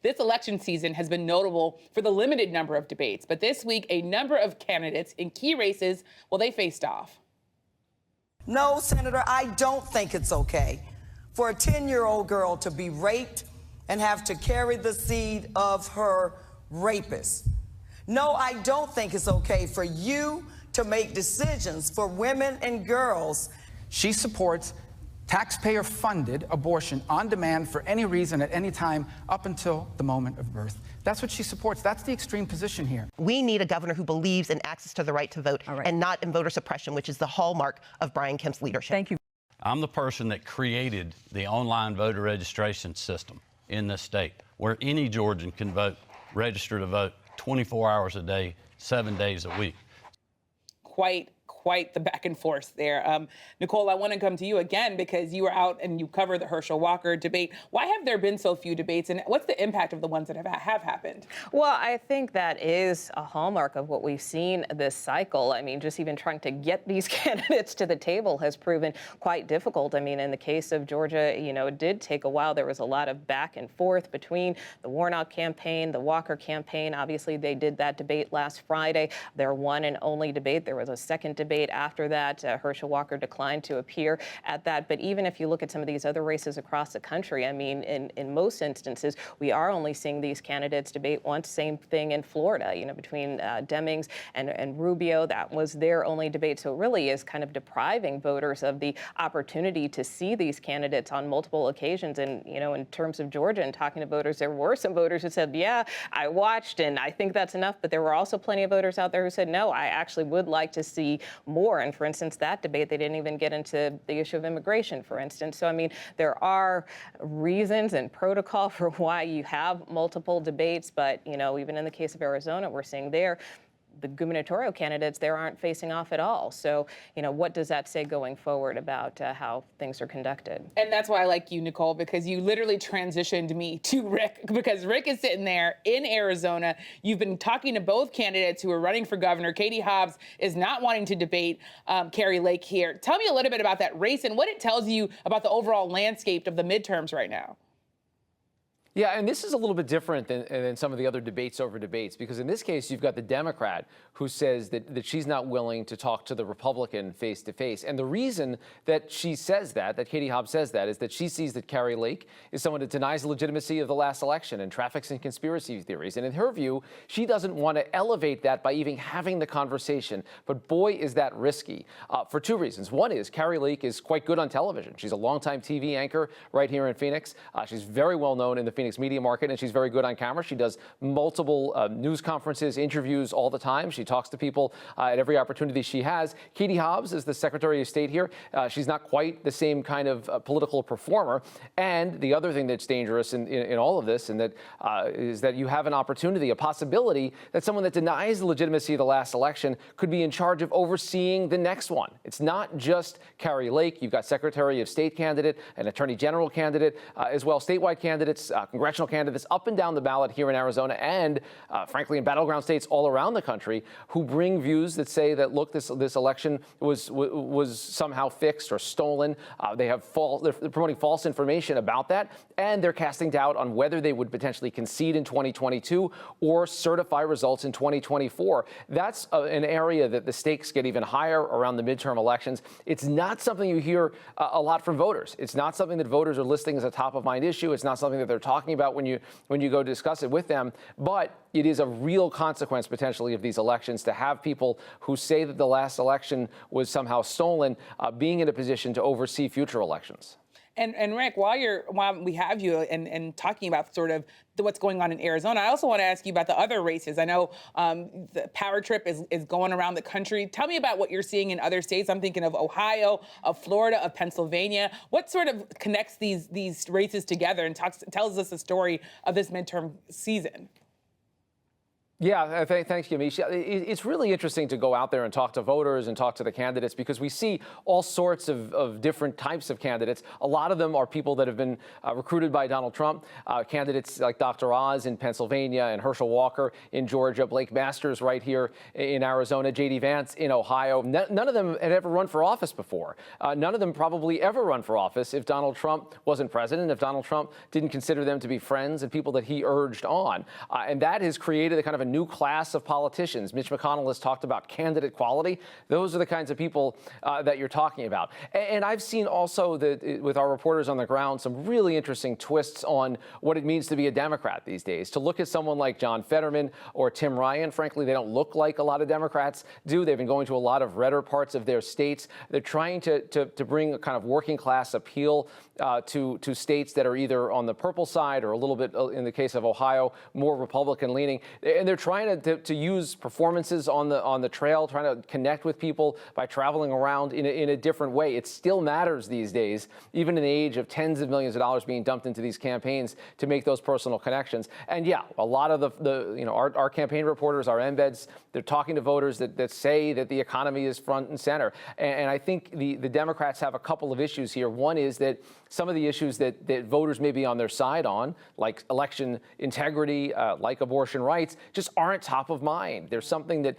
This election season has been notable for the limited number of debates, but this week, a number of candidates in key races, well, they faced off. No, Senator, I don't think it's okay for a 10-year-old girl to be raped and have to carry the seed of her rapist. No, I don't think it's okay for you to make decisions for women and girls. She supports taxpayer-funded abortion on demand for any reason at any time up until the moment of birth. That's what she supports. That's the extreme position here. We need a governor who believes in access to the right to vote and not in voter suppression, which is the hallmark of Brian Kemp's leadership. Thank you. I'm the person that created the online voter registration system in this state, where any Georgian can vote, register to vote 24 hours a day, 7 days a week. Quite the back and forth there. Nicole, I want to come to you again because you were out and you covered the Herschel Walker debate. Why have there been so few debates, and what's the impact of the ones that have happened? Well, I think that is a hallmark of what we've seen this cycle. I mean, just even trying to get these candidates to the table has proven quite difficult. I mean, in the case of Georgia, you know, it did take a while. There was a lot of back and forth between the Warnock campaign, the Walker campaign. Obviously, they did that debate last Friday, their one and only debate. There was a second debate after that. Herschel Walker declined to appear at that. But even if you look at some of these other races across the country, I mean, in most instances, we are only seeing these candidates debate once. Same thing in Florida, you know, between Demings and Rubio. That was their only debate. So it really is kind of depriving voters of the opportunity to see these candidates on multiple occasions. And, you know, in terms of Georgia and talking to voters, there were some voters who said, yeah, I watched and I think that's enough. But there were also plenty of voters out there who said, no, I actually would like to see more. And for instance, that debate, they didn't even get into the issue of immigration, for instance. So, I mean, there are reasons and protocol for why you have multiple debates. But, you know, even in the case of Arizona, we're seeing there, the gubernatorial candidates there aren't facing off at all. So, you know, what does that say going forward about how things are conducted? And that's why I like you, Nicole, because you literally transitioned me to Rick, because Rick is sitting there in Arizona. You've been talking to both candidates who are running for governor. Katie Hobbs is not wanting to debate Kari Lake here. Tell me a little bit about that race and what it tells you about the overall landscape of the midterms right now. Yeah, and this is a little bit different than some of the other debates over debates, because in this case, you've got the Democrat who says that she's not willing to talk to the Republican face to face. And the reason that she says that Katie Hobbs says that, is that she sees that Kari Lake is someone that denies the legitimacy of the last election and traffics in conspiracy theories. And in her view, she doesn't want to elevate that by even having the conversation. But boy, is that risky for two reasons. One is Kari Lake is quite good on television. She's a longtime TV anchor right here in Phoenix. She's very well known in the Phoenix media market, and she's very good on camera. She does multiple news conferences, interviews all the time. She talks to people at every opportunity she has. Katie Hobbs is the Secretary of State here. She's not quite the same kind of political performer. And the other thing that's dangerous in all of this, and that is that you have an opportunity, a possibility that someone that denies the legitimacy of the last election could be in charge of overseeing the next one. It's not just Kari Lake. You've got Secretary of State candidate, an Attorney General candidate, as well statewide candidates, congressional candidates up and down the ballot here in Arizona and, frankly, in battleground states all around the country who bring views that say that, look, this election was somehow fixed or stolen. They're promoting false information about that, and they're casting doubt on whether they would potentially concede in 2022 or certify results in 2024. That's an area that the stakes get even higher around the midterm elections. It's not something you hear a lot from voters. It's not something that voters are listing as a top-of-mind issue. It's not something that they're talking about when you go discuss it with them. But it is a real consequence potentially of these elections to have people who say that the last election was somehow stolen being in a position to oversee future elections. And Rick, while we have you and talking about sort of what's going on in Arizona, I also want to ask you about the other races. I know the power trip is going around the country. Tell me about what you're seeing in other states. I'm thinking of Ohio, of Florida, of Pennsylvania. What sort of connects these races together and tells us the story of this midterm season? Yeah, thanks, Yamiche. It's really interesting to go out there and talk to voters and talk to the candidates because we see all sorts of different types of candidates. A lot of them are people that have been recruited by Donald Trump, candidates like Dr. Oz in Pennsylvania and Herschel Walker in Georgia, Blake Masters right here in Arizona, J.D. Vance in Ohio. None of them had ever run for office before. None of them probably ever run for office if Donald Trump wasn't president, if Donald Trump didn't consider them to be friends and people that he urged on. And that has created a kind of a new class of politicians. Mitch McConnell has talked about candidate quality. Those are the kinds of people that you're talking about. And I've seen also that with our reporters on the ground some really interesting twists on what it means to be a Democrat these days. To look at someone like John Fetterman or Tim Ryan, frankly, they don't look like a lot of Democrats do. They've been going to a lot of redder parts of their states. They're trying to bring a kind of working class appeal to states that are either on the purple side or a little bit, in the case of Ohio, more Republican leaning. And they're trying to use performances on the trail, trying to connect with people by traveling around in a different way. It still matters these days, even in the age of tens of millions of dollars being dumped into these campaigns to make those personal connections. And yeah, a lot of our campaign reporters, our embeds, they're talking to voters that say that the economy is front and center. And I think the Democrats have a couple of issues here. One is that some of the issues that voters may be on their side on, like election integrity, like abortion rights, just aren't top of mind. There's something that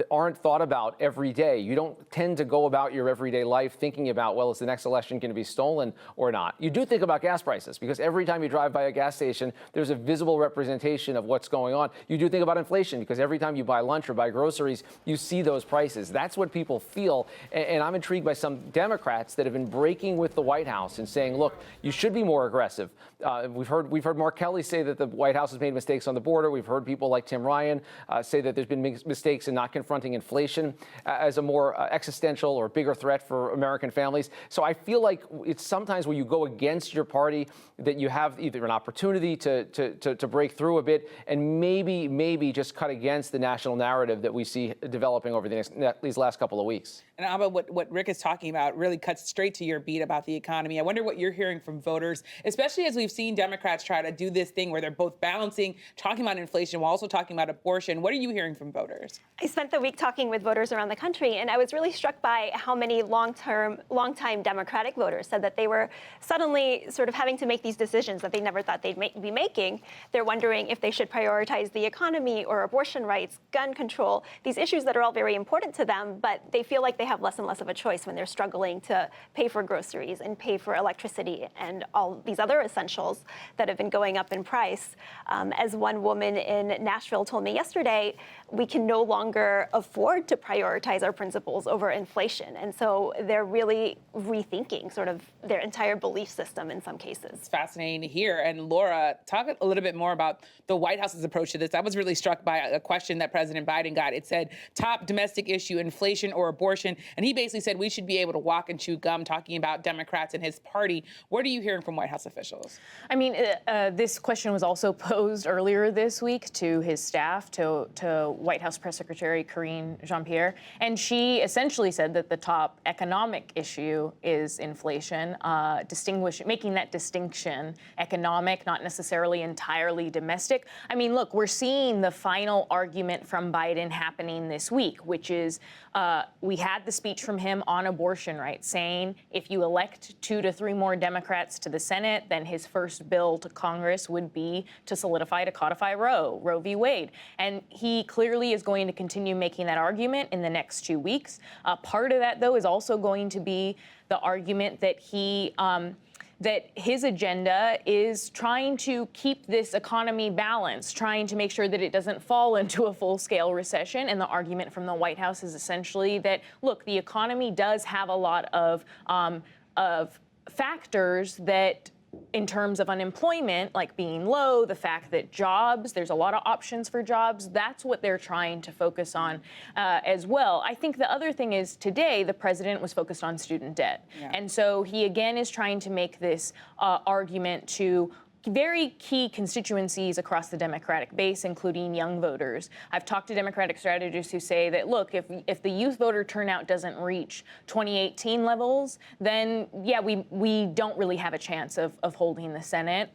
aren't thought about every day. You don't tend to go about your everyday life thinking about, well, is the next election going to be stolen or not? You do think about gas prices because every time you drive by a gas station, there's a visible representation of what's going on. You do think about inflation because every time you buy lunch or buy groceries, you see those prices. That's what people feel. And I'm intrigued by some Democrats that have been breaking with the White House and saying, look, you should be more aggressive. We've heard Mark Kelly say that the White House has made mistakes on the border. We've heard people like Tim Ryan say that there's been mistakes in not confronting inflation as a more existential or bigger threat for American families. So I feel like it's sometimes where you go against your party that you have either an opportunity to break through a bit and maybe just cut against the national narrative that we see developing over these last couple of weeks. And Abba, what Rick is talking about really cuts straight to your beat about the economy. I wonder what you're hearing from voters, especially as we've seen Democrats try to do this thing where they're both balancing, talking about inflation while also talking about abortion. What are you hearing from voters? I spent the week talking with voters around the country, and I was really struck by how many long-time Democratic voters said that they were suddenly sort of having to make these decisions that they never thought they'd be making. They're wondering if they should prioritize the economy or abortion rights, gun control, these issues that are all very important to them, but they feel like they have less and less of a choice when they're struggling to pay for groceries and pay for electricity and all these other essentials that have been going up in price. As one woman in Nashville told me yesterday, we can no longer afford to prioritize our principles over inflation. And so they're really rethinking sort of their entire belief system in some cases. It's fascinating to hear. And Laura, talk a little bit more about the White House's approach to this. I was really struck by a question that President Biden got. It said, top domestic issue, inflation or abortion. And he basically said we should be able to walk and chew gum, talking about Democrats and his party. What are you hearing from White House officials? I mean, this question was also posed earlier this week to his staff, to White House Press Secretary Karine Jean-Pierre, and she essentially said that the top economic issue is inflation, making that distinction economic, not necessarily entirely domestic. I mean, look, we're seeing the final argument from Biden happening this week, which is we had the speech from him on abortion rights saying if you elect 2 to 3 more Democrats to the Senate, then his first bill to Congress would be to solidify, to codify Roe v. Wade. And he clearly is going to continue making that argument in the next 2 weeks. Part of that, though, is also going to be the argument that that his agenda is trying to keep this economy balanced, trying to make sure that it doesn't fall into a full-scale recession. And the argument from the White House is essentially that, look, the economy does have a lot of factors that, in terms of unemployment, like being low, the fact that there's a lot of options for jobs, that's what they're trying to focus on as well. I think the other thing is today, the president was focused on student debt. Yeah. And so he again is trying to make this argument to very key constituencies across the Democratic base, including young voters. I've talked to Democratic strategists who say that, look, if the youth voter turnout doesn't reach 2018 levels, then yeah, we don't really have a chance of holding the Senate.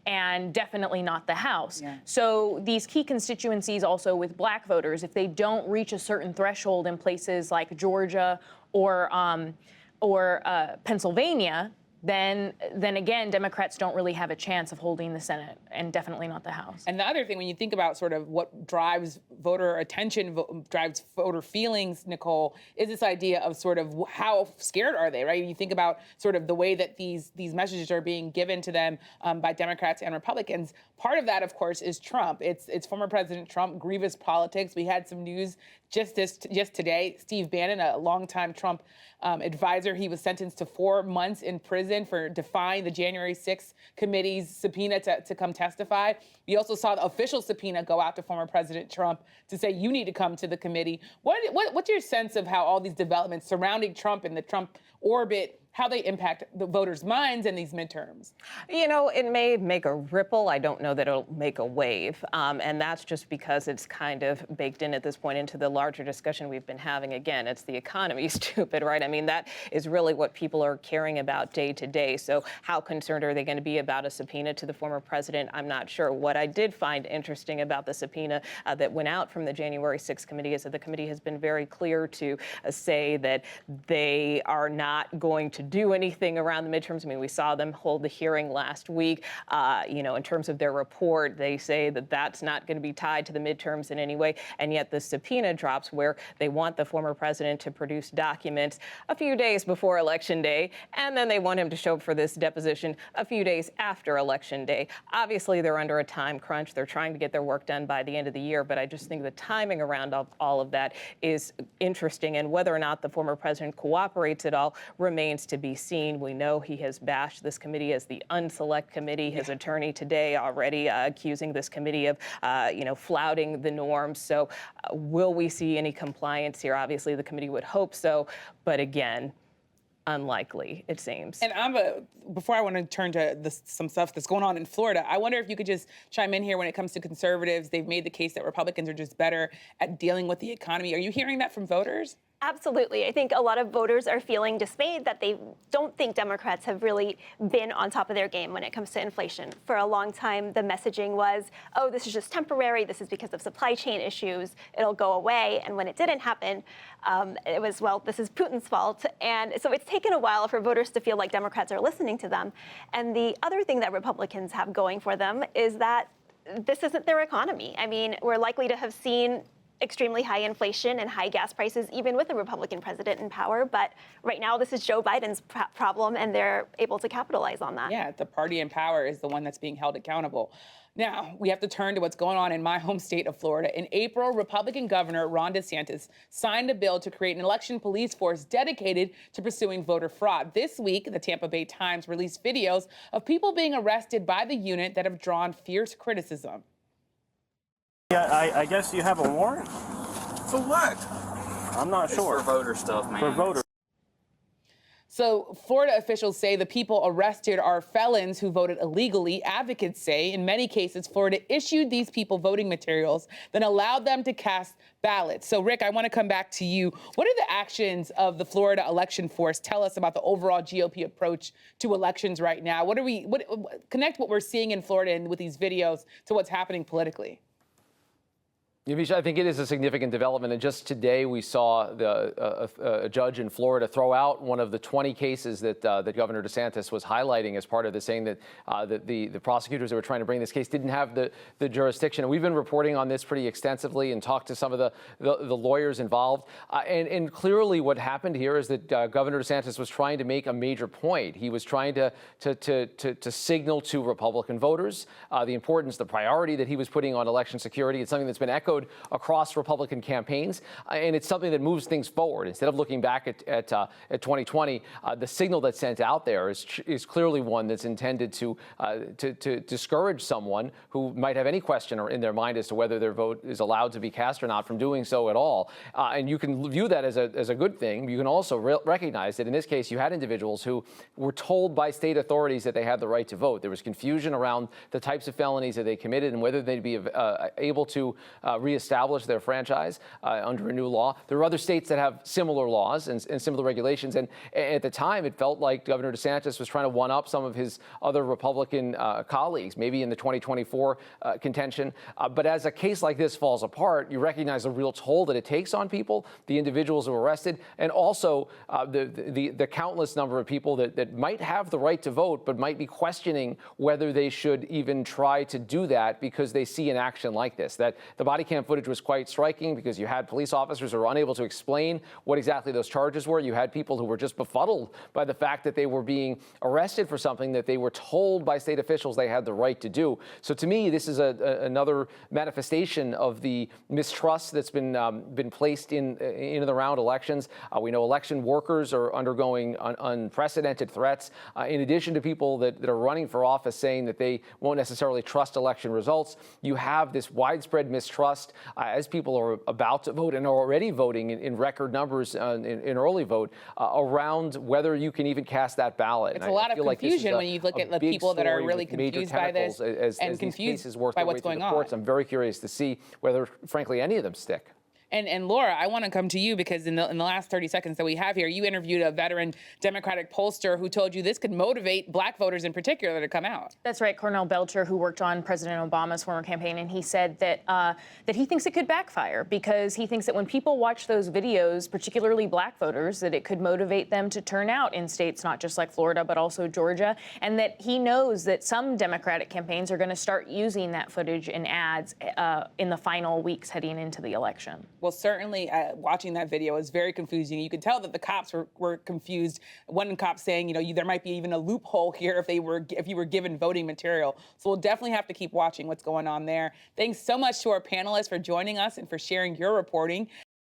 And definitely not the House. Yeah. So these key constituencies also with black voters, if they don't reach a certain threshold in places like Georgia or Pennsylvania, then again, Democrats don't really have a chance of holding the Senate, and definitely not the House. And the other thing, when you think about sort of what drives voter attention, drives voter feelings, Nicole, is this idea of sort of how scared are they, right? You think about sort of the way that these messages are being given to them by Democrats and Republicans. Part of that, of course, is Trump. It's former President Trump, grievous politics. We had some news just today. Steve Bannon, a longtime Trump advisor, he was sentenced to 4 months in prison for defying the January 6th committee's subpoena to come testify. We also saw the official subpoena go out to former President Trump to say, you need to come to the committee. What's your sense of how all these developments surrounding Trump and the Trump orbit, how they impact the voters' minds in these midterms? You know, it may make a ripple. I don't know that it'll make a wave. And that's just because it's kind of baked in at this point into the larger discussion we've been having. Again, it's the economy, stupid, right? I mean, that is really what people are caring about day to day. So how concerned are they going to be about a subpoena to the former president? I'm not sure. What I did find interesting about the subpoena that went out from the January 6th committee is that the committee has been very clear to say that they are not going to do anything around the midterms. I mean, we saw them hold the hearing last week. You know, in terms of their report, they say that that's not going to be tied to the midterms in any way. And yet the subpoena drops where they want the former president to produce documents a few days before Election Day. And then they want him to show up for this deposition a few days after Election Day. Obviously, they're under a time crunch. They're trying to get their work done by the end of the year. But I just think the timing around all of that is interesting. And whether or not the former president cooperates at all remains to be seen. We know he has bashed this committee as the unselect committee. His attorney today already accusing this committee of, flouting the norms. So will we see any compliance here? Obviously, the committee would hope so. But again, unlikely, it seems. And before I want to turn to some stuff that's going on in Florida, I wonder if you could just chime in here when it comes to conservatives. They've made the case that Republicans are just better at dealing with the economy. Are you hearing that from voters? Absolutely. I think a lot of voters are feeling dismayed that they don't think Democrats have really been on top of their game when it comes to inflation. For a long time, the messaging was, oh, this is just temporary. This is because of supply chain issues. It'll go away. And when it didn't happen, it was, well, this is Putin's fault. And so it's taken a while for voters to feel like Democrats are listening to them. And the other thing that Republicans have going for them is that this isn't their economy. I mean, we're likely to have seen extremely high inflation and high gas prices, even with a Republican president in power. But right now, this is Joe Biden's problem, and they're able to capitalize on that. Yeah, the party in power is the one that's being held accountable. Now, we have to turn to what's going on in my home state of Florida. In April, Republican Governor Ron DeSantis signed a bill to create an election police force dedicated to pursuing voter fraud. This week, the Tampa Bay Times released videos of people being arrested by the unit that have drawn fierce criticism. Yeah, I guess you have a warrant? For what? I'm not sure. For voter stuff, man. For voter. So Florida officials say the people arrested are felons who voted illegally. Advocates say in many cases, Florida issued these people voting materials, then allowed them to cast ballots. So Rick, I want to come back to you. What are the actions of the Florida election force? Tell us about the overall GOP approach to elections right now. Connect what we're seeing in Florida and with these videos to what's happening politically. Yamisha, I think it is a significant development. And just today, we saw a judge in Florida throw out one of the 20 cases that Governor DeSantis was highlighting as part of this, saying that the prosecutors that were trying to bring this case didn't have the jurisdiction. And we've been reporting on this pretty extensively and talked to some of the lawyers involved. And clearly, what happened here is that Governor DeSantis was trying to make a major point. He was trying to signal to Republican voters the importance, the priority that he was putting on election security. It's something that's been echoed echoed across Republican campaigns, and it's something that moves things forward. Instead of looking back at 2020, the signal that's sent out there is clearly one that's intended to discourage someone who might have any question in their mind as to whether their vote is allowed to be cast or not from doing so at all. And you can view that as a good thing. You can also recognize that in this case, you had individuals who were told by state authorities that they had the right to vote. There was confusion around the types of felonies that they committed and whether they'd be able to reestablish their franchise under a new law. There are other states that have similar laws and similar regulations. And at the time, it felt like Governor DeSantis was trying to one up some of his other Republican colleagues, maybe in the 2024 contention. But as a case like this falls apart, you recognize the real toll that it takes on people, the individuals who are arrested, and also the countless number of people that might have the right to vote, but might be questioning whether they should even try to do that because they see an action like this. That the body cam footage was quite striking because you had police officers who were unable to explain what exactly those charges were. You had people who were just befuddled by the fact that they were being arrested for something that they were told by state officials they had the right to do. So to me, this is another manifestation of the mistrust that's been placed in and around elections. We know election workers are undergoing unprecedented threats, in addition to people that are running for office saying that they won't necessarily trust election results. You have this widespread mistrust as people are about to vote and are already voting in record numbers in early vote around whether you can even cast that ballot. It's a lot of confusion when you look at the people that are really confused by this and confused by what's going on. I'm very curious to see whether, frankly, any of them stick. And Laura, I want to come to you because in the last 30 seconds that we have here, you interviewed a veteran Democratic pollster who told you this could motivate black voters in particular to come out. That's right, Cornell Belcher, who worked on President Obama's former campaign, and he said that that he thinks it could backfire because he thinks that when people watch those videos, particularly black voters, that it could motivate them to turn out in states not just like Florida, but also Georgia, and that he knows that some Democratic campaigns are going to start using that footage in ads in the final weeks heading into the election. Well, certainly watching that video is very confusing. You could tell that the cops were confused. One cop saying, there might be even a loophole here if you were given voting material. So we'll definitely have to keep watching what's going on there. Thanks so much to our panelists for joining us and for sharing your reporting.